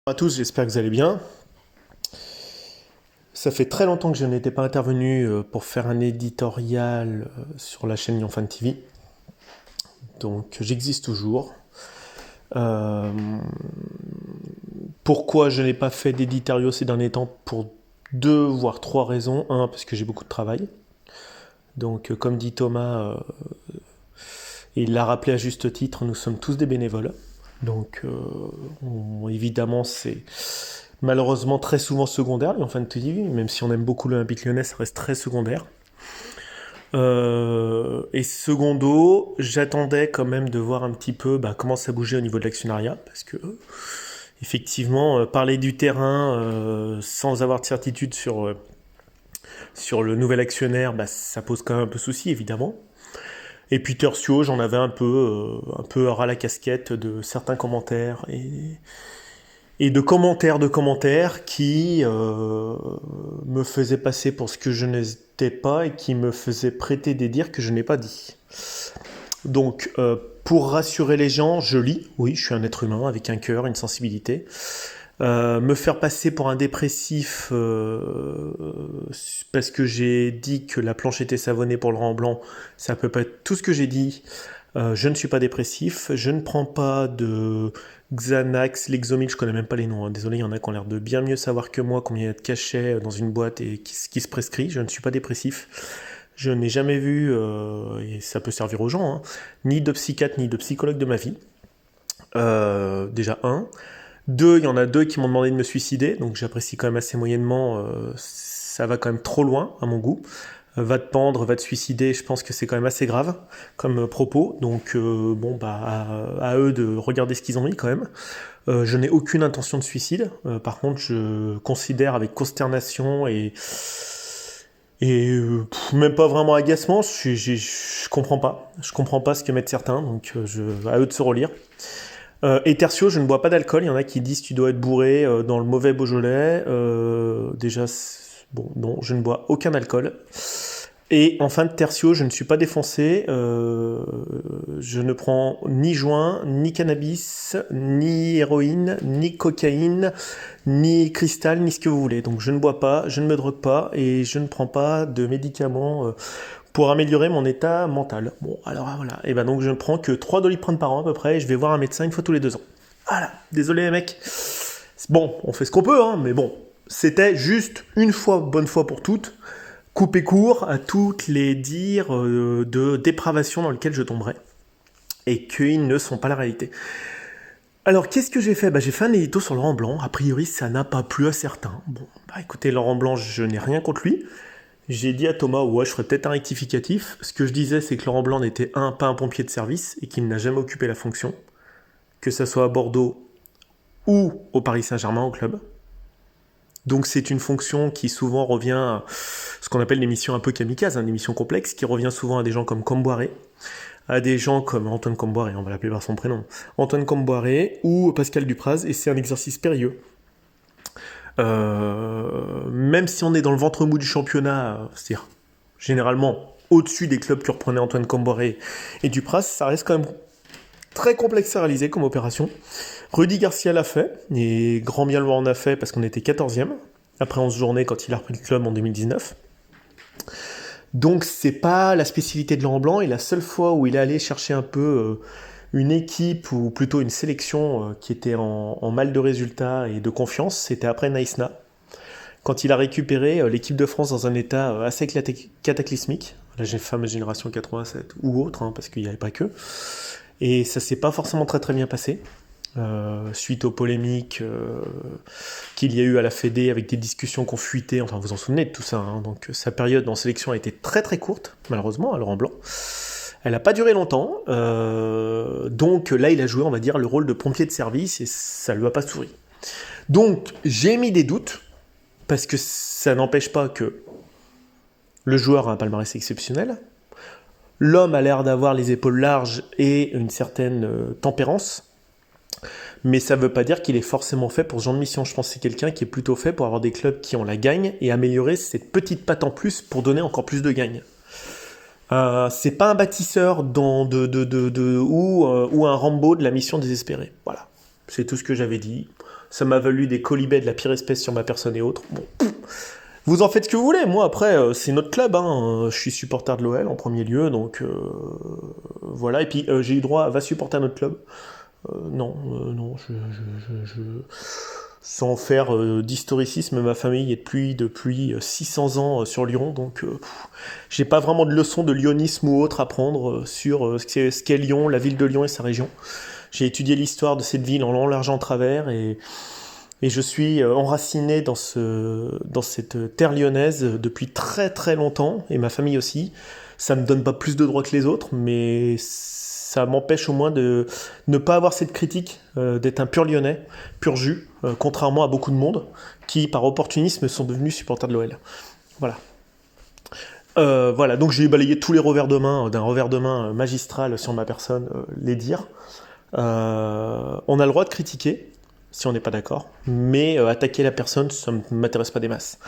Bonjour à tous, j'espère que vous allez bien. Ça fait très longtemps que je n'étais pas intervenu pour faire un éditorial sur la chaîne Yonfan TV. Donc j'existe toujours. Euh, Pourquoi je n'ai pas fait d'éditoriaux ces derniers temps? Pour deux voire trois raisons. Un, parce que j'ai beaucoup de travail. Donc comme dit Thomas, et il l'a rappelé à juste titre, nous sommes tous des bénévoles. Donc évidemment c'est malheureusement très souvent secondaire, Yonfan TV, même si on aime beaucoup l'Olympique Lyonnais, ça reste très secondaire. Et secondo, j'attendais quand même de voir un petit peu comment ça bougeait au niveau de l'actionnariat, parce que effectivement, parler du terrain sans avoir de certitude sur le nouvel actionnaire, ça pose quand même un peu souci, évidemment. Et puis tertio, j'en avais un peu ras la casquette de certains commentaires et de commentaires qui me faisaient passer pour ce que je n'étais pas et qui me faisaient prêter des dires que je n'ai pas dit. Donc, pour rassurer les gens, je lis. Oui, je suis un être humain avec un cœur, une sensibilité. Me faire passer pour un dépressif parce que j'ai dit que la planche était savonnée pour le Laurent Blanc, c'est à peu près tout ce que j'ai dit. Je ne suis pas dépressif, je ne prends pas de Xanax, Lexomil, je connais même pas les noms, hein. Désolé, il y en a qui ont l'air de bien mieux savoir que moi combien il y a de cachets dans une boîte et qui se prescrit. Je ne suis pas dépressif. Je n'ai jamais vu, et ça peut servir aux gens, hein, ni de psychiatre ni de psychologue de ma vie. Déjà un. Deux, il y en a deux qui m'ont demandé de me suicider, donc j'apprécie quand même assez moyennement. Ça va quand même trop loin à mon goût. Va te pendre, va te suicider, je pense que c'est quand même assez grave comme propos. Donc à eux de regarder ce qu'ils ont mis quand même. Je n'ai aucune intention de suicide. Par contre, je considère avec consternation même pas vraiment agacement. Je comprends pas. Je comprends pas ce que mettent certains. Donc à eux de se relire. Et tertio, je ne bois pas d'alcool. Il y en a qui disent tu dois être bourré dans le mauvais Beaujolais. Déjà, bon, non, je ne bois aucun alcool. Et en fin de tertio, je ne suis pas défoncé. Je ne prends ni joint, ni cannabis, ni héroïne, ni cocaïne, ni cristal, ni ce que vous voulez. Donc je ne bois pas, je ne me drogue pas et je ne prends pas de médicaments pour améliorer mon état mental. Bon, alors voilà. Et ben donc je ne prends que 3 doliprane par an à peu près et je vais voir un médecin une fois tous les 2 ans. Voilà. Désolé les mecs. Bon, on fait ce qu'on peut, hein, mais bon. C'était juste une fois, bonne fois pour toutes, couper court à toutes les dires de dépravation dans lesquelles je tomberais et qu'ils ne sont pas la réalité. Alors, qu'est-ce que j'ai fait? J'ai fait un édito sur Laurent Blanc. A priori, ça n'a pas plu à certains. Bon, écoutez, Laurent Blanc, je n'ai rien contre lui. J'ai dit à Thomas, ouais, je ferais peut-être un rectificatif. Ce que je disais, c'est que Laurent Blanc n'était pas un pompier de service et qu'il n'a jamais occupé la fonction, que ce soit à Bordeaux ou au Paris Saint-Germain, au club. Donc c'est une fonction qui souvent revient à ce qu'on appelle des missions un peu kamikazes, des missions complexes, qui revient souvent à des gens comme Comboiré, à des gens comme Antoine Comboiré, on va l'appeler par son prénom, Antoine Comboiré ou Pascal Dupraz, et c'est un exercice périlleux. Même si on est dans le ventre mou du championnat, c'est-à-dire généralement au-dessus des clubs que reprenaient Antoine Comboiré et Dupraz, ça reste quand même très complexe à réaliser comme opération. Rudy Garcia l'a fait, et grand bien le en a fait parce qu'on était 14e, après 11 journées quand il a repris le club en 2019. Donc c'est pas la spécialité de Laurent Blanc, et la seule fois où il est allé chercher un peu une équipe, ou plutôt une sélection qui était en mal de résultats et de confiance, c'était après Naïsna, quand il a récupéré l'équipe de France dans un état assez cataclysmique, la fameuse génération 87 ou autre, parce qu'il n'y avait pas que, et ça s'est pas forcément très très bien passé. Suite aux polémiques qu'il y a eu à la Fédé avec des discussions qu'on fuitait, enfin vous vous en souvenez de tout ça, hein. Donc sa période en sélection a été très très courte, malheureusement, à Laurent Blanc. Elle n'a pas duré longtemps, donc là il a joué, on va dire, le rôle de pompier de service et ça ne lui a pas souri. Donc j'ai mis des doutes, parce que ça n'empêche pas que le joueur a un palmarès exceptionnel, l'homme a l'air d'avoir les épaules larges et une certaine tempérance, mais ça ne veut pas dire qu'il est forcément fait pour ce genre de mission. Je pense que c'est quelqu'un qui est plutôt fait pour avoir des clubs qui ont la gagne et améliorer cette petite patte en plus pour donner encore plus de gagne. C'est pas un bâtisseur ou un Rambo de la mission désespérée. Voilà, c'est tout ce que j'avais dit. Ça m'a valu des quolibets de la pire espèce sur ma personne et autres. Bon, vous en faites ce que vous voulez. Moi, après, c'est notre club. Hein. Je suis supporter de l'OL en premier lieu, donc voilà. Et puis, j'ai eu droit à va supporter notre club. Non, sans faire d'historicisme, ma famille est depuis 600 ans sur Lyon, donc j'ai pas vraiment de leçon de lyonisme ou autre à prendre sur ce qu'est Lyon, la ville de Lyon et sa région. J'ai étudié l'histoire de cette ville en long, large, en travers, et je suis enraciné dans cette terre lyonnaise depuis très très longtemps, et ma famille aussi. Ça me donne pas plus de droits que les autres, mais ça m'empêche au moins de ne pas avoir cette critique, d'être un pur lyonnais, pur jus, contrairement à beaucoup de monde qui, par opportunisme, sont devenus supporters de l'OL. Voilà. Voilà, donc j'ai balayé tous les revers de main, d'un revers de main magistral sur ma personne, les dires. On a le droit de critiquer, si on n'est pas d'accord, mais attaquer la personne, ça ne m'intéresse pas des masses.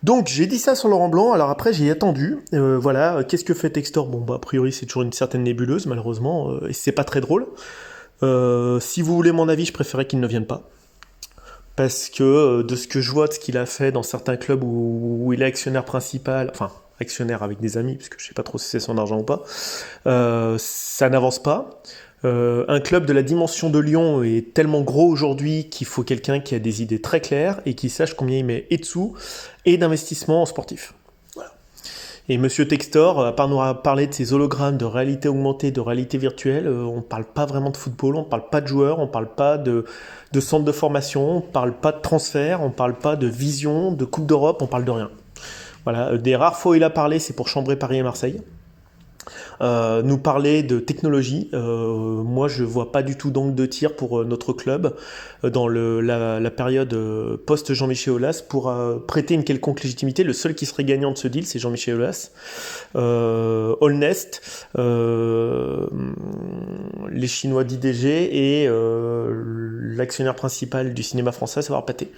Donc j'ai dit ça sur Laurent Blanc, alors après j'ai attendu, voilà, qu'est-ce que fait Textor? Bon bah a priori c'est toujours une certaine nébuleuse malheureusement, et c'est pas très drôle. Si vous voulez mon avis, je préférais qu'il ne vienne pas. Parce que de ce que je vois, de ce qu'il a fait dans certains clubs où il est actionnaire principal, enfin actionnaire avec des amis, parce que je sais pas trop si c'est son argent ou pas, ça n'avance pas. Un club de la dimension de Lyon est tellement gros aujourd'hui qu'il faut quelqu'un qui a des idées très claires et qui sache combien il met et de sous et d'investissement en sportif. Voilà. Et Monsieur Textor, à part nous parler de ces hologrammes de réalité augmentée, de réalité virtuelle, on ne parle pas vraiment de football, on ne parle pas de joueurs, on ne parle pas de centre de formation, on ne parle pas de transfert, on ne parle pas de vision, de Coupe d'Europe, on parle de rien. Voilà. Des rares fois où il a parlé, c'est pour chambrer Paris et Marseille. Nous parler de technologie. Moi, je vois pas du tout d'angle de tir pour notre club dans la période post Jean-Michel Aulas pour prêter une quelconque légitimité. Le seul qui serait gagnant de ce deal, c'est Jean-Michel Aulas. Allnest, les Chinois d'IDG et l'actionnaire principal du cinéma français, savoir pâté.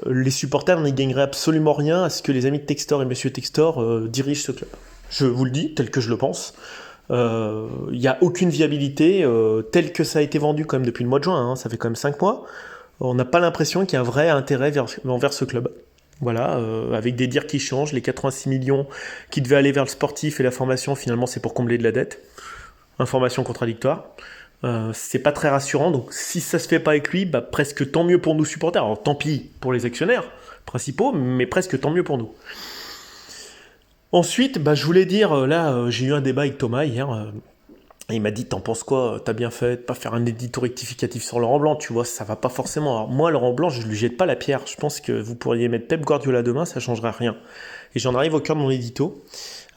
Les supporters n'y gagneraient absolument rien à ce que les amis de Textor et Monsieur Textor dirigent ce club. Je vous le dis, tel que je le pense. Il n'y a aucune viabilité tel que ça a été vendu quand même depuis le mois de juin. Hein, ça fait quand même 5 mois. On n'a pas l'impression qu'il y a un vrai intérêt envers ce club. Voilà, avec des dires qui changent. Les 86 millions qui devaient aller vers le sportif et la formation, finalement, c'est pour combler de la dette. Information contradictoire. C'est pas très rassurant. Donc, si ça se fait pas avec lui, bah, presque tant mieux pour nous supporters. Alors, tant pis pour les actionnaires principaux, mais presque tant mieux pour nous. Ensuite, bah, je voulais dire, là, j'ai eu un débat avec Thomas hier. Il m'a dit, t'en penses quoi? T'as bien fait de pas faire un édito rectificatif sur Laurent Blanc, tu vois, ça va pas forcément. Alors, moi, Laurent Blanc, je lui jette pas la pierre. Je pense que vous pourriez mettre Pep Guardiola demain, ça changerait rien. Et j'en arrive au cœur de mon édito,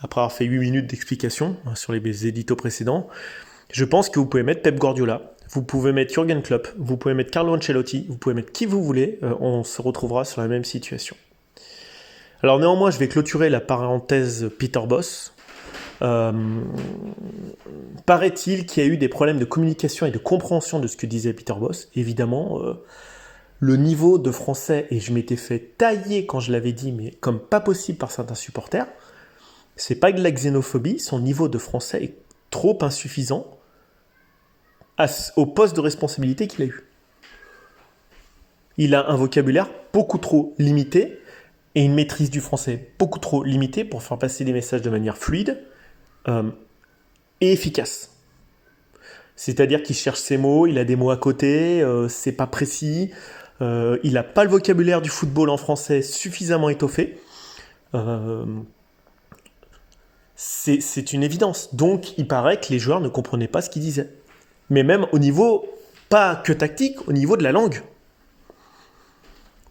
après avoir fait 8 minutes d'explication sur les éditos précédents. Je pense que vous pouvez mettre Pep Guardiola, vous pouvez mettre Jürgen Klopp, vous pouvez mettre Carlo Ancelotti, vous pouvez mettre qui vous voulez, on se retrouvera sur la même situation. Alors néanmoins, je vais clôturer la parenthèse Peter Bosz. Paraît-il qu'il y a eu des problèmes de communication et de compréhension de ce que disait Peter Bosz. Évidemment, le niveau de français, et je m'étais fait tailler quand je l'avais dit, mais comme pas possible par certains supporters, c'est pas de la xénophobie, son niveau de français est trop insuffisant au poste de responsabilité qu'il a eu. Il a un vocabulaire beaucoup trop limité, et une maîtrise du français beaucoup trop limitée pour faire passer des messages de manière fluide et efficace. C'est-à-dire qu'il cherche ses mots, il a des mots à côté, c'est pas précis, il n'a pas le vocabulaire du football en français suffisamment étoffé. C'est une évidence. Donc, il paraît que les joueurs ne comprenaient pas ce qu'il disait. Mais même au niveau, pas que tactique, au niveau de la langue.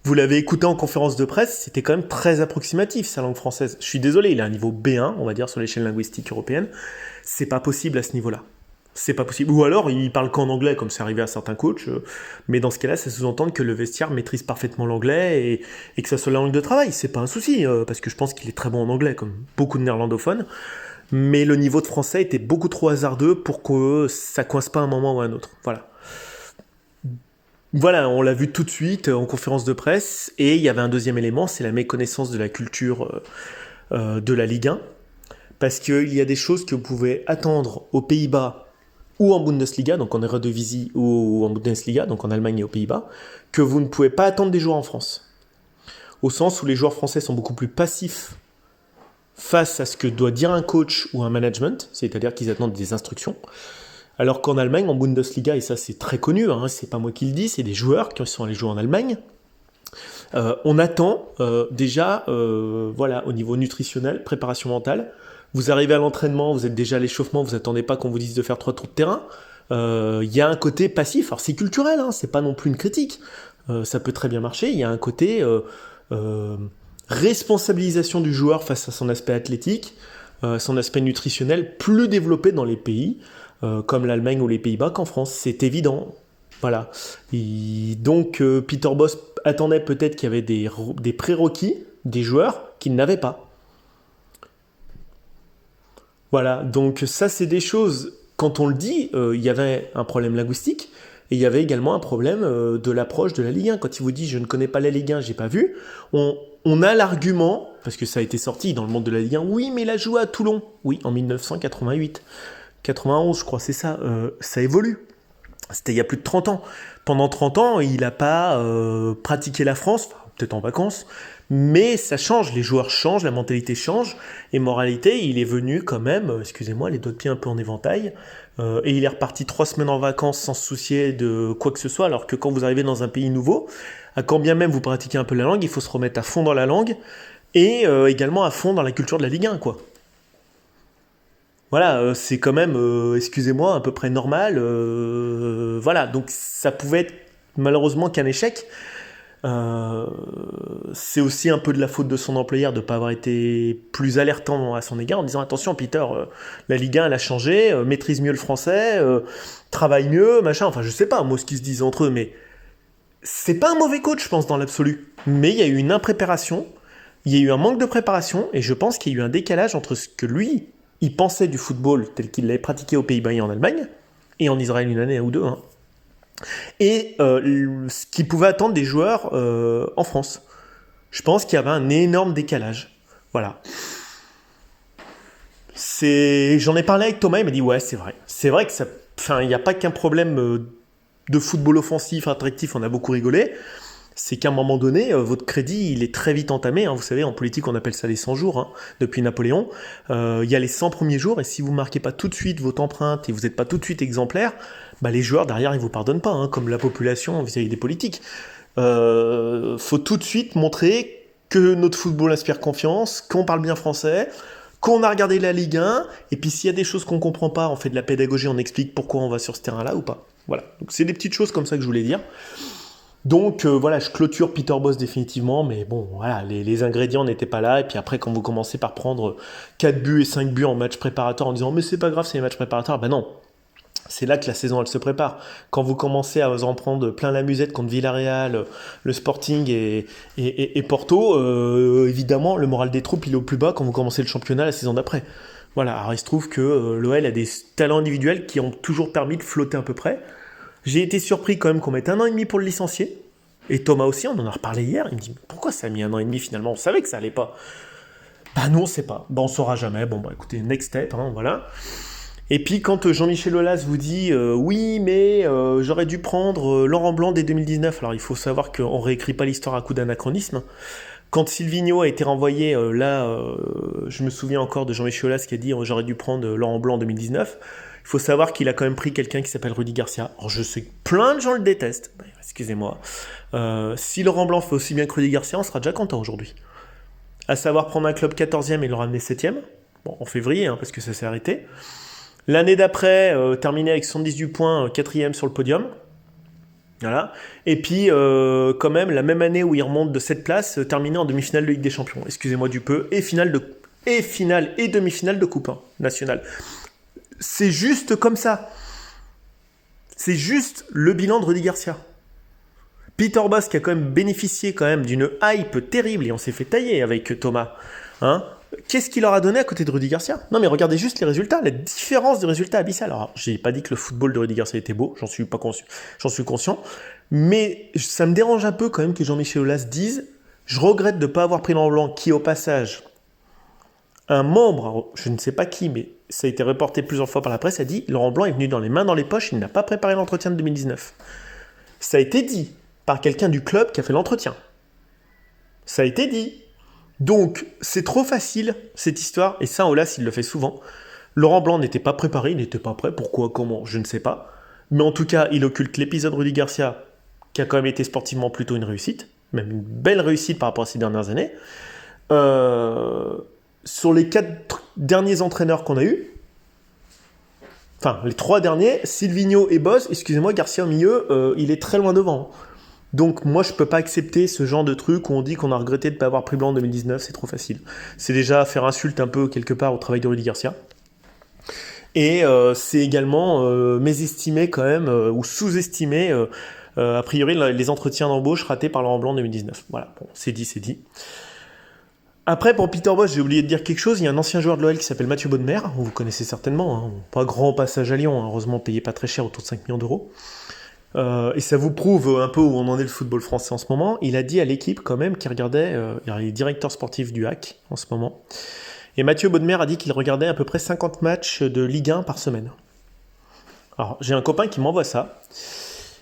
Vous l'avez écouté en conférence de presse, c'était quand même très approximatif, sa langue française. Je suis désolé, il a un niveau B1, on va dire, sur l'échelle linguistique européenne. C'est pas possible à ce niveau-là. C'est pas possible. Ou alors, il parle qu'en anglais, comme c'est arrivé à certains coachs. Mais dans ce cas-là, ça sous-entend que le vestiaire maîtrise parfaitement l'anglais et que ça soit la langue de travail. C'est pas un souci, parce que je pense qu'il est très bon en anglais, comme beaucoup de néerlandophones. Mais le niveau de français était beaucoup trop hasardeux pour que ça coince pas un moment ou un autre. Voilà, on l'a vu tout de suite en conférence de presse, et il y avait un deuxième élément, c'est la méconnaissance de la culture de la Ligue 1, parce qu'il y a des choses que vous pouvez attendre aux Pays-Bas ou en Bundesliga, donc en Eredivisie, ou en Bundesliga, donc en Allemagne et aux Pays-Bas, que vous ne pouvez pas attendre des joueurs en France. Au sens où les joueurs français sont beaucoup plus passifs face à ce que doit dire un coach ou un management, c'est-à-dire qu'ils attendent des instructions. Alors qu'en Allemagne, en Bundesliga, et ça c'est très connu, c'est pas moi qui le dis, c'est des joueurs qui sont allés jouer en Allemagne, on attend déjà, au niveau nutritionnel, préparation mentale. Vous arrivez à l'entraînement, vous êtes déjà à l'échauffement, vous attendez pas qu'on vous dise de faire 3 tours de terrain. Il y a un côté passif, alors c'est culturel, c'est pas non plus une critique. Ça peut très bien marcher. Il y a un côté responsabilisation du joueur face à son aspect athlétique, son aspect nutritionnel, plus développé dans les pays comme l'Allemagne ou les Pays-Bas qu'en France. C'est évident. Voilà. Donc Peter Bosz attendait peut-être qu'il y avait des prérequis des joueurs qu'il n'avait pas. Voilà, donc ça c'est des choses, quand on le dit, il y avait un problème linguistique, et il y avait également un problème de l'approche de la Ligue 1. Quand il vous dit « je ne connais pas la Ligue 1, j'ai pas vu », on a l'argument, parce que ça a été sorti dans le monde de la Ligue 1, « oui, mais il a joué à Toulon ». Oui, en 1988, 91 je crois, c'est ça, ça évolue. C'était il y a plus de 30 ans. Pendant 30 ans, il n'a pas pratiqué la France, peut-être en vacances, mais ça change, les joueurs changent, la mentalité change, et moralité, il est venu quand même, excusez-moi, les doigts de pied un peu en éventail, et il est reparti 3 semaines en vacances sans se soucier de quoi que ce soit, alors que quand vous arrivez dans un pays nouveau, quand bien même vous pratiquez un peu la langue, il faut se remettre à fond dans la langue, et également à fond dans la culture de la Ligue 1, quoi. Voilà, c'est quand même, excusez-moi, à peu près normal, voilà, donc ça pouvait être malheureusement qu'un échec. C'est aussi un peu de la faute de son employeur de ne pas avoir été plus alertant à son égard en disant attention Peter, la Ligue 1 elle a changé, maîtrise mieux le français, travaille mieux, machin, enfin je sais pas moi ce qu'ils se disent entre eux, mais c'est pas un mauvais coach je pense dans l'absolu, mais il y a eu une impréparation, il y a eu un manque de préparation et je pense qu'il y a eu un décalage entre ce que lui il pensait du football tel qu'il l'avait pratiqué aux Pays-Bas et en Allemagne et en Israël une année ou deux, et ce qu'ils pouvaient attendre des joueurs en France. Je pense qu'il y avait un énorme décalage. Voilà. J'en ai parlé avec Thomas, il m'a dit ouais, c'est vrai. C'est vrai que ça. Enfin, il n'y a pas qu'un problème de football offensif, attractif, on a beaucoup rigolé. C'est qu'à un moment donné, votre crédit, il est très vite entamé. Vous savez, en politique, on appelle ça les 100 jours, depuis Napoléon. Il y a les 100 premiers jours, et si vous ne marquez pas tout de suite votre empreinte et vous n'êtes pas tout de suite exemplaire, les joueurs derrière, ils ne vous pardonnent pas, comme la population vis-à-vis des politiques. Faut tout de suite montrer que notre football inspire confiance, qu'on parle bien français, qu'on a regardé la Ligue 1, et puis s'il y a des choses qu'on ne comprend pas, on fait de la pédagogie, on explique pourquoi on va sur ce terrain-là ou pas. Voilà, donc c'est des petites choses comme ça que je voulais dire. Donc voilà, je clôture Peter Bosz définitivement, mais bon, voilà, les ingrédients n'étaient pas là, et puis après quand vous commencez par prendre 4 buts et 5 buts en match préparatoire en disant « mais c'est pas grave, c'est les matchs préparatoires », non, c'est là que la saison elle se prépare. Quand vous commencez à vous en prendre plein la musette contre Villarreal, le Sporting et Porto, évidemment le moral des troupes il est au plus bas quand vous commencez le championnat la saison d'après. Voilà, alors il se trouve que l'OL a des talents individuels qui ont toujours permis de flotter à peu près. J'ai été surpris quand même qu'on mette 1 an et demi pour le licencier. Et Thomas aussi, on en a reparlé hier. Il me dit, pourquoi ça a mis 1 an et demi finalement? On savait que ça allait pas. Nous on sait pas. On saura jamais. Écoutez, next step, voilà. Et puis quand Jean-Michel Aulas vous dit, oui, mais j'aurais dû prendre Laurent Blanc dès 2019. Alors il faut savoir qu'on réécrit pas l'histoire à coup d'anachronisme. Quand Silvino a été renvoyé, je me souviens encore de Jean-Michel Aulas qui a dit, j'aurais dû prendre Laurent Blanc en 2019. Il faut savoir qu'il a quand même pris quelqu'un qui s'appelle Rudy Garcia. Alors je sais que plein de gens le détestent. Excusez-moi. Si Laurent Blanc fait aussi bien que Rudy Garcia, on sera déjà content aujourd'hui. À savoir prendre un club 14e et le ramener 7e. En février, parce que ça s'est arrêté. L'année d'après, terminé avec 78 points, 4e sur le podium. Voilà. Et puis, quand même, la même année où il remonte de cette place, terminé en demi-finale de Ligue des Champions. Excusez-moi du peu. Et finale et demi-finale de Coupe nationale. C'est juste comme ça. C'est juste le bilan de Rudy Garcia. Peter Bosz qui a quand même bénéficié d'une hype terrible et on s'est fait tailler avec Thomas. Qu'est-ce qu'il leur a donné à côté de Rudy Garcia? Non mais regardez juste les résultats, la différence des résultats abyssale. Alors j'ai pas dit que le football de Rudy Garcia était beau, j'en suis conscient, mais ça me dérange un peu quand même que Jean-Michel Aulas dise « Je regrette de ne pas avoir pris Laurent Blanc qui au passage un membre, je ne sais pas qui, mais ça a été reporté plusieurs fois par la presse, a dit « Laurent Blanc est venu dans les mains dans les poches, il n'a pas préparé l'entretien de 2019 ». Ça a été dit par quelqu'un du club qui a fait l'entretien. Ça a été dit. Donc, c'est trop facile, cette histoire, et ça, Aulas, il le fait souvent. Laurent Blanc n'était pas préparé, il n'était pas prêt, pourquoi, comment, je ne sais pas. Mais en tout cas, il occulte l'épisode Rudy Garcia, qui a quand même été sportivement plutôt une réussite, même une belle réussite par rapport à ces dernières années. Sur les 4 derniers entraîneurs qu'on a eus, enfin, les 3 derniers, Silvino et Boz, excusez-moi, Garcia au milieu, il est très loin devant. Donc moi, je peux pas accepter ce genre de truc où on dit qu'on a regretté de ne pas avoir pris Blanc en 2019, c'est trop facile. C'est déjà faire insulte un peu quelque part au travail de Rudy Garcia. Et c'est également mésestimer quand même, ou sous-estimer, a priori, les entretiens d'embauche ratés par Laurent Blanc en 2019. Voilà, bon, c'est dit, c'est dit. Après, pour Peter Bosz, j'ai oublié de dire quelque chose. Il y a un ancien joueur de l'OL qui s'appelle Mathieu Bodmer, vous connaissez certainement, hein. Pas grand passage à Lyon, hein. Heureusement payé pas très cher, autour de 5 millions d'euros. Et ça vous prouve un peu où on en est le football français en ce moment. Il a dit à l'équipe quand même qu'il regardait, il est directeur sportif du HAC en ce moment, et Mathieu Bodmer a dit qu'il regardait à peu près 50 matchs de Ligue 1 par semaine. Alors j'ai un copain qui m'envoie ça,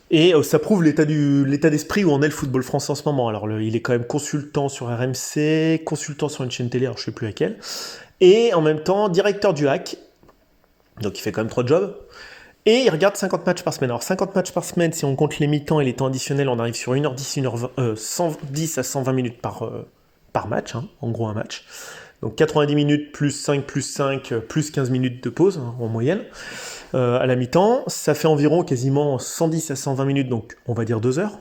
et ça prouve l'état d'esprit où en est le football français en ce moment. Alors il est quand même consultant sur RMC, consultant sur une chaîne télé, alors je sais plus laquelle, et en même temps directeur du HAC, donc il fait quand même 3 jobs. Et il regarde 50 matchs par semaine. Alors 50 matchs par semaine, si on compte les mi-temps et les temps additionnels, on arrive sur 1h10, 110 à 120 minutes par match, hein, en gros un match. Donc 90 minutes plus 5 plus 5 plus 15 minutes de pause, hein, en moyenne, à la mi-temps. Ça fait environ quasiment 110 à 120 minutes, donc on va dire 2 heures.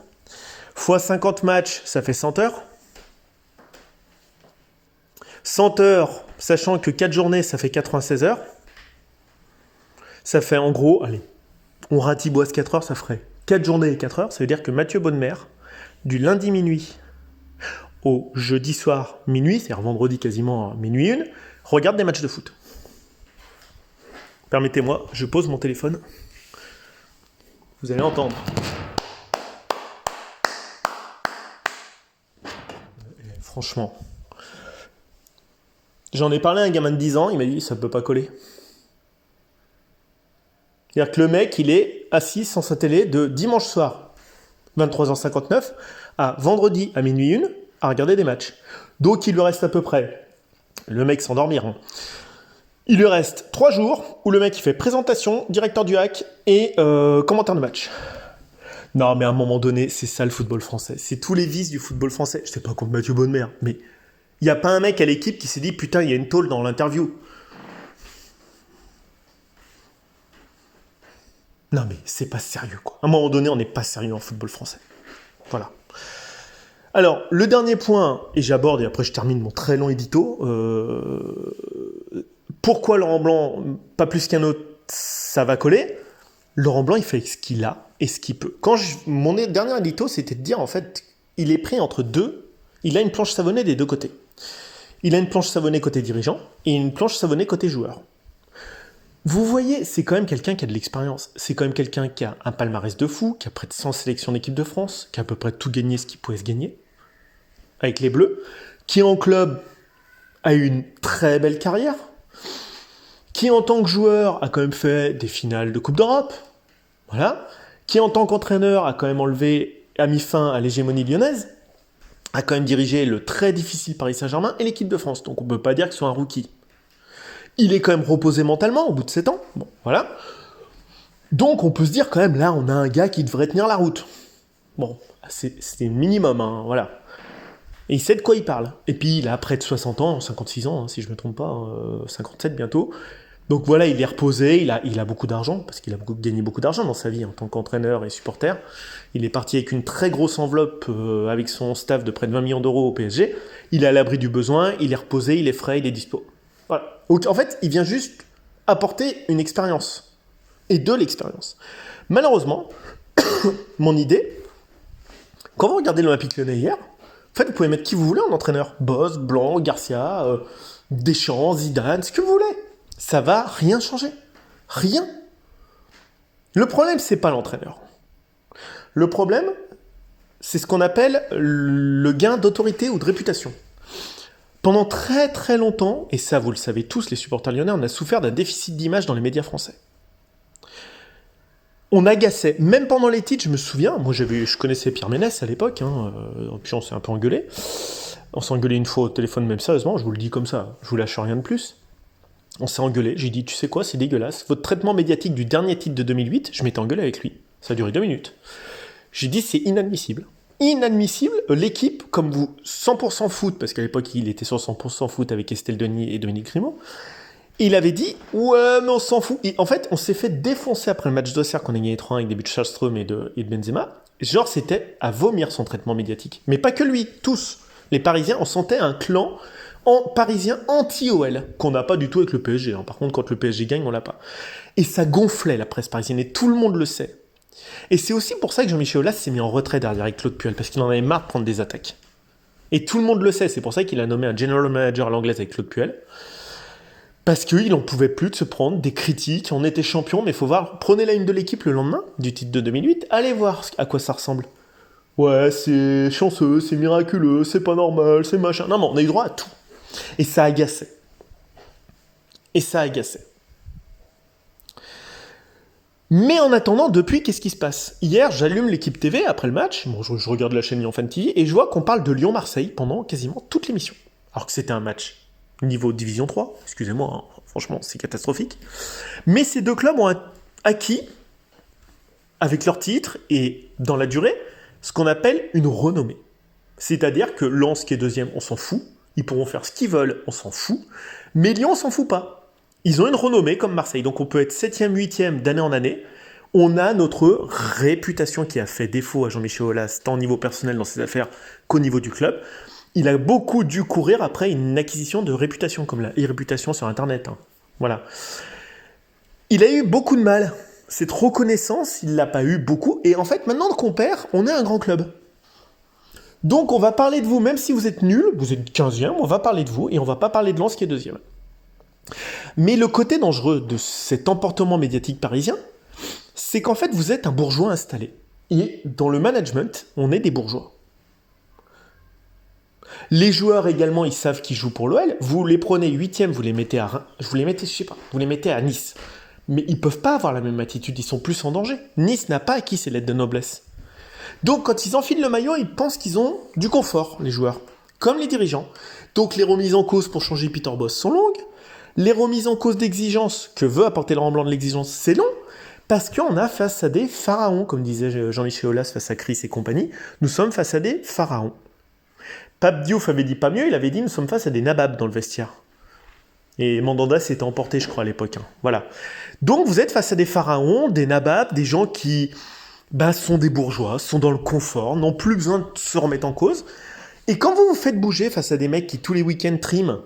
Fois 50 matchs, ça fait 100 heures. 100 heures, sachant que 4 journées, ça fait 96 heures. Ça fait en gros, allez, on ratiboise 4 heures, ça ferait 4 journées et 4 heures. Ça veut dire que Mathieu Bodmer, du lundi minuit au jeudi soir minuit, c'est-à-dire vendredi quasiment minuit 1, regarde des matchs de foot. Permettez-moi, je pose mon téléphone. Vous allez entendre. Franchement. J'en ai parlé à un gamin de 10 ans, il m'a dit ça peut pas coller. C'est-à-dire que le mec, il est assis sans sa télé de dimanche soir, 23h59, à vendredi à minuit 1, à regarder des matchs. Donc il lui reste à peu près, le mec s'endormir, hein. Il lui reste 3 jours où le mec il fait présentation, directeur du HAC et commentaire de match. Non mais à un moment donné, c'est ça le football français. C'est tous les vices du football français. Je sais pas contre Mathieu Bodmer, mais il n'y a pas un mec à l'équipe qui s'est dit putain, il y a une tôle dans l'interview. Non mais c'est pas sérieux quoi. À un moment donné, on n'est pas sérieux en football français. Voilà. Alors, le dernier point, et j'aborde, et après je termine mon très long édito, pourquoi Laurent Blanc, pas plus qu'un autre, ça va coller? Laurent Blanc, il fait ce qu'il a et ce qu'il peut. Mon dernier édito, c'était de dire, en fait, il est pris entre deux, il a une planche savonnée des deux côtés. Il a une planche savonnée côté dirigeant, et une planche savonnée côté joueur. Vous voyez, c'est quand même quelqu'un qui a de l'expérience. C'est quand même quelqu'un qui a un palmarès de fou, qui a près de 100 sélections d'équipe de France, qui a à peu près tout gagné ce qu'il pouvait se gagner avec les Bleus, qui en club a eu une très belle carrière, qui en tant que joueur a quand même fait des finales de Coupe d'Europe, voilà, qui en tant qu'entraîneur a quand même mis fin à l'hégémonie lyonnaise, a quand même dirigé le très difficile Paris Saint-Germain et l'équipe de France. Donc on ne peut pas dire qu'il soit un rookie. Il est quand même reposé mentalement au bout de 7 ans. Bon, voilà. Donc on peut se dire quand même, là, on a un gars qui devrait tenir la route. Bon, c'est le minimum, hein, voilà. Et il sait de quoi il parle. Et puis il a près de 60 ans, 56 ans, hein, si je ne me trompe pas, 57 bientôt. Donc voilà, il est reposé, il a beaucoup d'argent, parce qu'il a gagné beaucoup d'argent dans sa vie en tant qu'entraîneur et supporter. Il est parti avec une très grosse enveloppe avec son staff de près de 20 millions d'euros au PSG. Il est à l'abri du besoin, il est reposé, il est frais, il est dispo. Voilà. Donc en fait, il vient juste apporter une expérience. Et de l'expérience. Malheureusement, mon idée, quand vous regardez l'Olympique Lyonnais hier, en fait, vous pouvez mettre qui vous voulez en entraîneur. Bosz, Blanc, Garcia, Deschamps, Zidane, ce que vous voulez. Ça va rien changer. Rien. Le problème, c'est pas l'entraîneur. Le problème, c'est ce qu'on appelle le gain d'autorité ou de réputation. Pendant très très longtemps, et ça vous le savez tous les supporters lyonnais, on a souffert d'un déficit d'image dans les médias français. On agaçait, même pendant les titres, je me souviens, moi je connaissais Pierre Ménès à l'époque, puis on s'est un peu engueulé. On s'est engueulé une fois au téléphone, même sérieusement, je vous le dis comme ça, je vous lâche rien de plus. On s'est engueulé, j'ai dit, tu sais quoi, c'est dégueulasse. Votre traitement médiatique du dernier titre de 2008, je m'étais engueulé avec lui. Ça a duré 2 minutes. J'ai dit, c'est inadmissible. Inadmissible, l'équipe, comme vous, 100% foot, parce qu'à l'époque, il était sur 100% foot avec Estelle Denis et Dominique Grimaud, il avait dit, ouais, mais on s'en fout. Et en fait, on s'est fait défoncer après le match d'Auxerre qu'on a gagné 3-1 avec des buts de Schaström et de Benzema. Genre, c'était à vomir son traitement médiatique. Mais pas que lui, tous. Les Parisiens, on sentait un clan parisien anti-OL, qu'on n'a pas du tout avec le PSG. Par contre, quand le PSG gagne, on l'a pas. Et ça gonflait la presse parisienne, et tout le monde le sait. Et c'est aussi pour ça que Jean-Michel Aulas s'est mis en retrait derrière avec Claude Puel, parce qu'il en avait marre de prendre des attaques. Et tout le monde le sait, c'est pour ça qu'il a nommé un general manager à l'anglaise avec Claude Puel, parce qu'il n'en pouvait plus de se prendre des critiques. On était champion, mais il faut voir, prenez la une de l'équipe le lendemain du titre de 2008, allez voir à quoi ça ressemble. Ouais, c'est chanceux, c'est miraculeux, c'est pas normal, c'est machin. Non, mais on a eu droit à tout. Et ça agaçait. Mais en attendant, depuis, qu'est-ce qui se passe ? Hier, j'allume l'équipe TV après le match, bon, je regarde la chaîne Lyon Fan TV, et je vois qu'on parle de Lyon-Marseille pendant quasiment toute l'émission. Alors que c'était un match niveau Division 3, excusez-moi, franchement, c'est catastrophique. Mais ces deux clubs ont acquis, avec leur titre et dans la durée, ce qu'on appelle une renommée. C'est-à-dire que Lens, qui est deuxième, on s'en fout. Ils pourront faire ce qu'ils veulent, on s'en fout. Mais Lyon, on s'en fout pas. Ils ont une renommée comme Marseille. Donc on peut être 7e, 8e d'année en année. On a notre réputation qui a fait défaut à Jean-Michel Aulas, tant au niveau personnel dans ses affaires qu'au niveau du club. Il a beaucoup dû courir après une acquisition de réputation, comme la réputation sur Internet. Voilà. Il a eu beaucoup de mal. Cette reconnaissance, il l'a pas eu beaucoup. Et en fait, maintenant qu'on perd, on est un grand club. Donc on va parler de vous, même si vous êtes nul, vous êtes 15e, on va parler de vous, et on va pas parler de Lens qui est deuxième. Mais le côté dangereux de cet emportement médiatique parisien, c'est qu'en fait vous êtes un bourgeois installé. Et dans le management, on est des bourgeois. Les joueurs également, ils savent qu'ils jouent pour l'OL, vous les prenez 8e, vous les mettez à vous les mettez à Nice. Mais ils peuvent pas avoir la même attitude, ils sont plus en danger. Nice n'a pas acquis ses lettres de noblesse. Donc quand ils enfilent le maillot, ils pensent qu'ils ont du confort, les joueurs, comme les dirigeants. Donc les remises en cause pour changer Peter Bosz sont longues, les remises en cause d'exigence que veut apporter Laurent Blanc de l'exigence, c'est long, parce qu'on a face à des pharaons, comme disait Jean-Michel Aulas face à Chris et compagnie, nous sommes face à des pharaons. Pape Diouf avait dit pas mieux, il avait dit nous sommes face à des nababs dans le vestiaire. Et Mandanda s'était emporté, je crois, à l'époque. Voilà. Donc vous êtes face à des pharaons, des nababs, des gens qui sont des bourgeois, sont dans le confort, n'ont plus besoin de se remettre en cause. Et quand vous vous faites bouger face à des mecs qui tous les week-ends triment,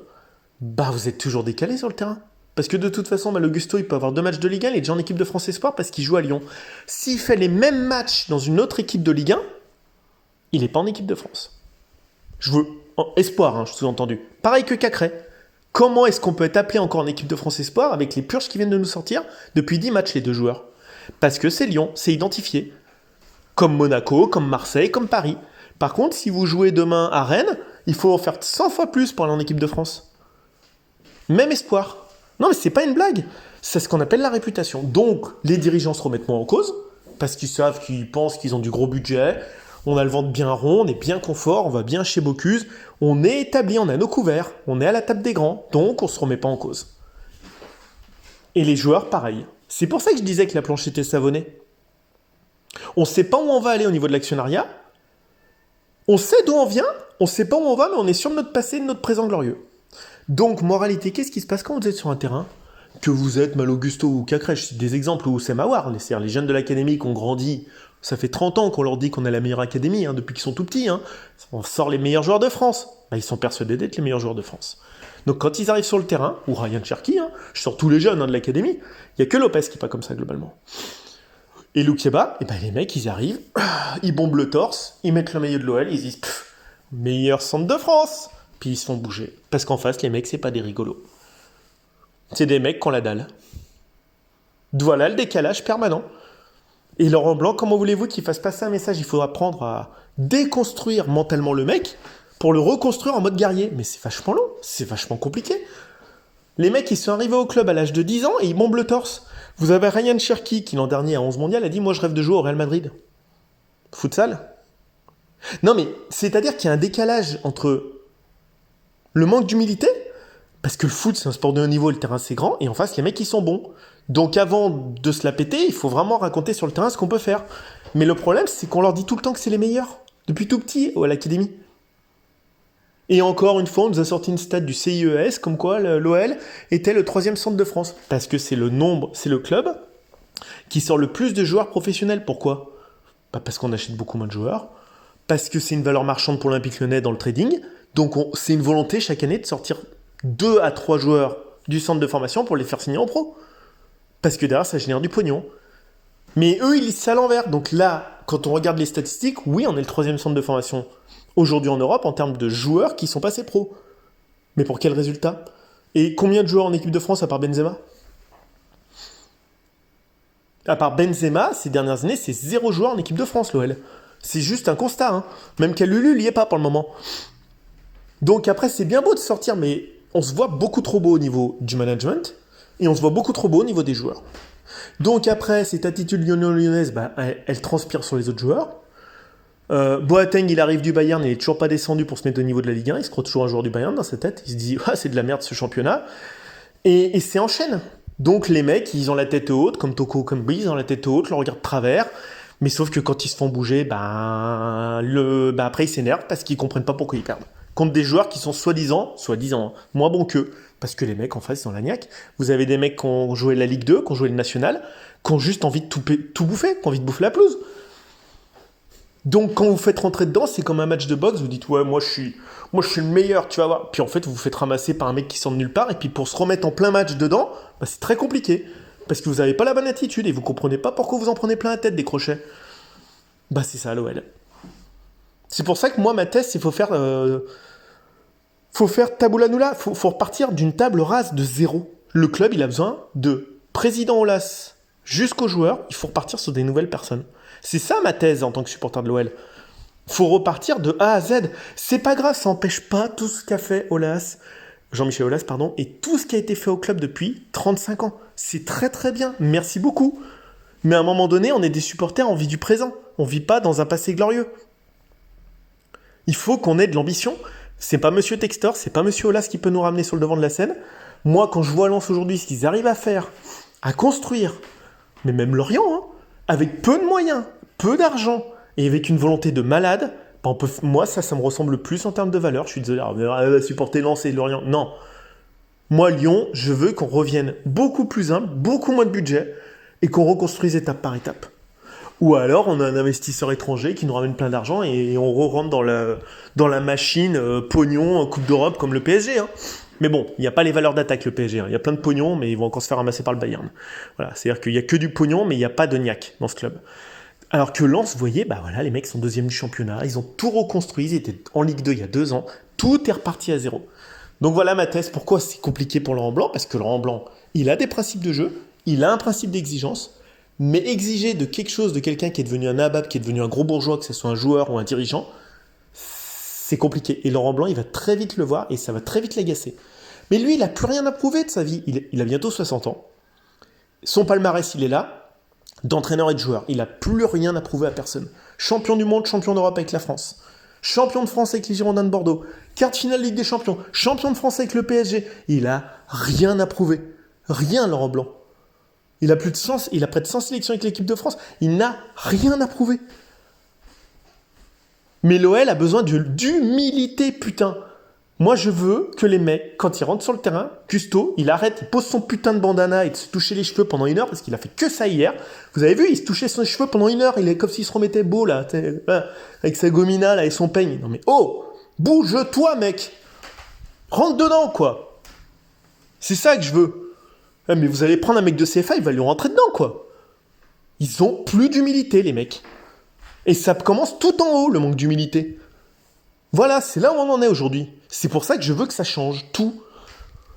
vous êtes toujours décalé sur le terrain. Parce que de toute façon, le Gusto, il peut avoir 2 matchs de Ligue 1, il est déjà en équipe de France Espoir parce qu'il joue à Lyon. S'il fait les mêmes matchs dans une autre équipe de Ligue 1, il n'est pas en équipe de France. Je veux Espoir, je sous-entendu. Pareil que Cacré. Comment est-ce qu'on peut être appelé encore en équipe de France Espoir avec les purges qui viennent de nous sortir depuis 10 matchs, les deux joueurs ? Parce que c'est Lyon, c'est identifié. Comme Monaco, comme Marseille, comme Paris. Par contre, si vous jouez demain à Rennes, il faut en faire 100 fois plus pour aller en équipe de France. Même Espoir. Non, mais c'est pas une blague. C'est ce qu'on appelle la réputation. Donc, les dirigeants se remettent moins en cause, parce qu'ils pensent qu'ils ont du gros budget, on a le ventre bien rond, on est bien confort, on va bien chez Bocuse, on est établi, on a nos couverts, on est à la table des grands, donc on se remet pas en cause. Et les joueurs, pareil. C'est pour ça que je disais que la planche était savonnée. On ne sait pas où on va aller au niveau de l'actionnariat. On sait d'où on vient, on ne sait pas où on va, mais on est sûr de notre passé et de notre présent glorieux. Donc, moralité, qu'est-ce qui se passe quand vous êtes sur un terrain ? Que vous êtes Malo Gusto ou Cacré, je cite des exemples, ou Oussem Aouar, c'est-à-dire les jeunes de l'académie qui ont grandi, ça fait 30 ans qu'on leur dit qu'on a la meilleure académie, depuis qu'ils sont tout petits. On sort les meilleurs joueurs de France. Ils sont persuadés d'être les meilleurs joueurs de France. Donc quand ils arrivent sur le terrain, ou Ryan Cherki, je sors tous les jeunes de l'académie, il n'y a que Lopez qui n'est pas comme ça globalement. Et Loukieba, les mecs, ils arrivent, ils bombent le torse, ils mettent le maillot de l'OL, ils disent « meilleur centre de France !» Puis ils se font bouger. Parce qu'en face, les mecs, c'est pas des rigolos. C'est des mecs qui ont la dalle. Voilà le décalage permanent. Et Laurent Blanc, comment voulez-vous qu'il fasse passer un message ? Il faut apprendre à déconstruire mentalement le mec pour le reconstruire en mode guerrier. Mais c'est vachement long, c'est vachement compliqué. Les mecs, ils sont arrivés au club à l'âge de 10 ans et ils bombent le torse. Vous avez Ryan Cherki qui, l'an dernier, à 11 mondial, a dit « Moi, je rêve de jouer au Real Madrid. » Futsal. Non, mais c'est-à-dire qu'il y a un décalage entre le manque d'humilité, parce que le foot, c'est un sport de haut niveau, le terrain, c'est grand, et en face, les mecs, ils sont bons. Donc, avant de se la péter, il faut vraiment raconter sur le terrain ce qu'on peut faire. Mais le problème, c'est qu'on leur dit tout le temps que c'est les meilleurs, depuis tout petit, à l'académie. Et encore une fois, on nous a sorti une stat du CIES, comme quoi l'OL était le 3e centre de France. Parce que c'est le club qui sort le plus de joueurs professionnels. Pourquoi ? Parce qu'on achète beaucoup moins de joueurs, parce que c'est une valeur marchande pour l'Olympique Lyonnais dans le trading, donc c'est une volonté chaque année de sortir 2 à 3 joueurs du centre de formation pour les faire signer en pro. Parce que derrière, ça génère du pognon. Mais eux, ils lisent ça à l'envers. Donc là, quand on regarde les statistiques, oui, on est le 3e centre de formation aujourd'hui en Europe en termes de joueurs qui sont passés pro. Mais pour quel résultat ? Et combien de joueurs en équipe de France à part Benzema ? À part Benzema, ces dernières années, c'est 0 joueur en équipe de France, l'OL. C'est juste un constat, hein. Même Kalulu, il n'y est pas pour le moment. Donc après, c'est bien beau de sortir, mais on se voit beaucoup trop beau au niveau du management, et on se voit beaucoup trop beau au niveau des joueurs. Donc après, cette attitude lyonnaise, elle transpire sur les autres joueurs. Boateng, il arrive du Bayern, il n'est toujours pas descendu pour se mettre au niveau de la Ligue 1, il se croit toujours un joueur du Bayern dans sa tête, il se dit « Ah, c'est de la merde ce championnat », et c'est en chaîne. Donc les mecs, ils ont la tête haute, comme Toko, comme Brise, ils ont la tête haute, le regard de travers, mais sauf que quand ils se font bouger, après ils s'énervent parce qu'ils comprennent pas pourquoi ils perdent. Contre des joueurs qui sont soi-disant, moins bons qu'eux, parce que les mecs en face, ils ont la niaque. Vous avez des mecs qui ont joué la Ligue 2, qui ont joué le National, qui ont juste envie de tout bouffer, qui ont envie de bouffer la pelouse. Donc quand vous faites rentrer dedans, c'est comme un match de boxe, vous dites « Ouais, moi je suis le meilleur, tu vas voir ». Puis en fait, vous vous faites ramasser par un mec qui sort de nulle part, et puis pour se remettre en plein match dedans, c'est très compliqué. Parce que vous n'avez pas la bonne attitude, et vous comprenez pas pourquoi vous en prenez plein la tête des crochets. C'est ça l'OL. C'est pour ça que moi, ma thèse, c'est qu'il faut faire tabula nula, faut repartir d'une table rase de 0. Le club, il a besoin de président Aulas jusqu'aux joueurs, il faut repartir sur des nouvelles personnes. C'est ça ma thèse en tant que supporter de l'OL. Faut repartir de A à Z. C'est pas grave, ça n'empêche pas tout ce qu'a fait Jean-Michel Aulas, et tout ce qui a été fait au club depuis 35 ans. C'est très très bien, merci beaucoup. Mais à un moment donné, on est des supporters, on vit du présent. On vit pas dans un passé glorieux. Il faut qu'on ait de l'ambition. C'est pas Monsieur Textor, c'est pas Monsieur Aulas qui peut nous ramener sur le devant de la scène. Moi, quand je vois Lens aujourd'hui, ce qu'ils arrivent à faire, à construire, mais même Lorient, avec peu de moyens, peu d'argent, et avec une volonté de malade, moi, ça me ressemble le plus en termes de valeur. Je suis désolé, supporter Lens et Lorient. Non. Moi, Lyon, je veux qu'on revienne beaucoup plus humble, beaucoup moins de budget, et qu'on reconstruise étape par étape. Ou alors, on a un investisseur étranger qui nous ramène plein d'argent et on re-rentre dans la machine pognon, Coupe d'Europe, comme le PSG. Mais bon, il n'y a pas les valeurs d'attaque, le PSG. Il y a plein de pognon, mais ils vont encore se faire ramasser par le Bayern. Voilà, c'est-à-dire qu'il n'y a que du pognon, mais il n'y a pas de niaque dans ce club. Alors que Lens, vous voyez, les mecs sont 2e du championnat, ils ont tout reconstruit, ils étaient en Ligue 2 il y a 2 ans, tout est reparti à 0. Donc voilà ma thèse, pourquoi c'est compliqué pour Laurent Blanc ? Parce que Laurent Blanc, il a des principes de jeu, il a un principe d'exigence, mais exiger de quelque chose de quelqu'un qui est devenu un nabab, qui est devenu un gros bourgeois, que ce soit un joueur ou un dirigeant, c'est compliqué. Et Laurent Blanc, il va très vite le voir et ça va très vite l'agacer. Mais lui, il n'a plus rien à prouver de sa vie. Il a bientôt 60 ans. Son palmarès, il est là. D'entraîneur et de joueur. Il n'a plus rien à prouver à personne. Champion du monde, champion d'Europe avec la France. Champion de France avec les Girondins de Bordeaux. Quart de finale Ligue des Champions. Champion de France avec le PSG. Il a rien à prouver. Rien, Laurent Blanc. Il a près de 100 sélections avec l'équipe de France. Il n'a rien à prouver. Mais l'OL a besoin d'humilité, putain. Moi, je veux que les mecs, quand ils rentrent sur le terrain, Custo, il arrête, il pose son putain de bandana et de se toucher les cheveux pendant 1 heure, parce qu'il a fait que ça hier. Vous avez vu, il se touchait ses cheveux pendant 1 heure, il est comme s'il se remettait beau, là, avec sa gomina, là, et son peigne. Non mais, bouge-toi, mec. Rentre dedans, quoi. C'est ça que je veux. Mais vous allez prendre un mec de CFA, il va lui rentrer dedans, quoi. Ils ont plus d'humilité, les mecs. Et ça commence tout en haut, le manque d'humilité. Voilà, c'est là où on en est aujourd'hui. C'est pour ça que je veux que ça change, tout.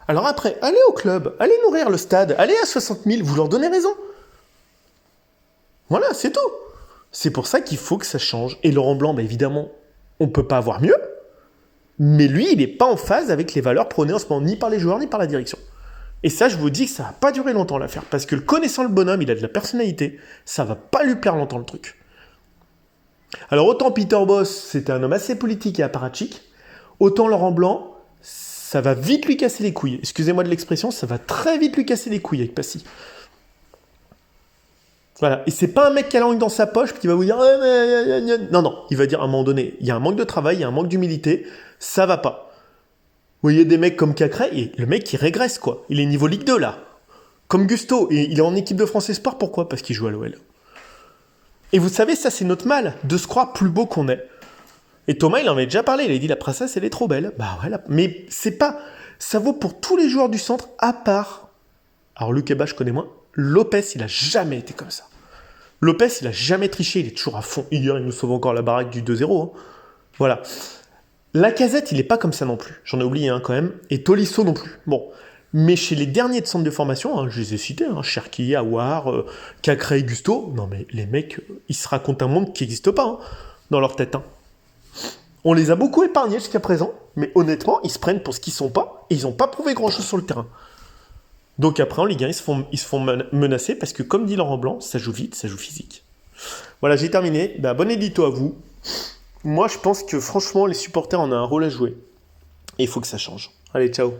Alors après, allez au club, allez nourrir le stade, allez à 60 000, vous leur donnez raison. Voilà, c'est tout. C'est pour ça qu'il faut que ça change. Et Laurent Blanc, évidemment, on ne peut pas avoir mieux. Mais lui, il n'est pas en phase avec les valeurs prônées en ce moment, ni par les joueurs, ni par la direction. Et ça, je vous dis que ça va pas durer longtemps l'affaire. Parce que connaissant le bonhomme, il a de la personnalité, ça va pas lui plaire longtemps le truc. Alors autant Peter Bosz, c'était un homme assez politique et apparatchik, autant Laurent Blanc, ça va vite lui casser les couilles. Excusez-moi de l'expression, ça va très vite lui casser les couilles avec Passy. Voilà. Et c'est pas un mec qui a la langue dans sa poche qui va vous dire non, non. Il va dire à un moment donné, il y a un manque de travail, il y a un manque d'humilité, ça va pas. Vous voyez des mecs comme Cacré, et le mec il régresse quoi. Il est niveau Ligue 2 là. Comme Gusto, et il est en équipe de France Espoir, pourquoi ? Parce qu'il joue à l'OL. Et vous savez, ça c'est notre mal, de se croire plus beau qu'on est. Et Thomas, il en avait déjà parlé, il a dit la princesse, elle est trop belle. Bah ouais, mais c'est pas... Ça vaut pour tous les joueurs du centre, à part... Alors Luc Ebba, je connais moins. Lopez, il a jamais été comme ça. Lopez, il a jamais triché, il est toujours à fond. Hier, il nous sauve encore la baraque du 2-0. Hein. Voilà. Lacazette, il est pas comme ça non plus. J'en ai oublié un quand même. Et Tolisso non plus. Bon. Mais chez les derniers de centre de formation, hein, je les ai cités, hein, Cherki, Aouar, Cacré, Gusto, non mais les mecs, ils se racontent un monde qui n'existe pas hein, dans leur tête. Hein. On les a beaucoup épargnés jusqu'à présent, mais honnêtement, ils se prennent pour ce qu'ils sont pas, et ils n'ont pas prouvé grand-chose sur le terrain. Donc après, en Ligue 1, ils se font menacer, parce que comme dit Laurent Blanc, ça joue vite, ça joue physique. Voilà, j'ai terminé. Bah, bon édito à vous. Moi, je pense que franchement, les supporters en ont un rôle à jouer. Et il faut que ça change. Allez, ciao.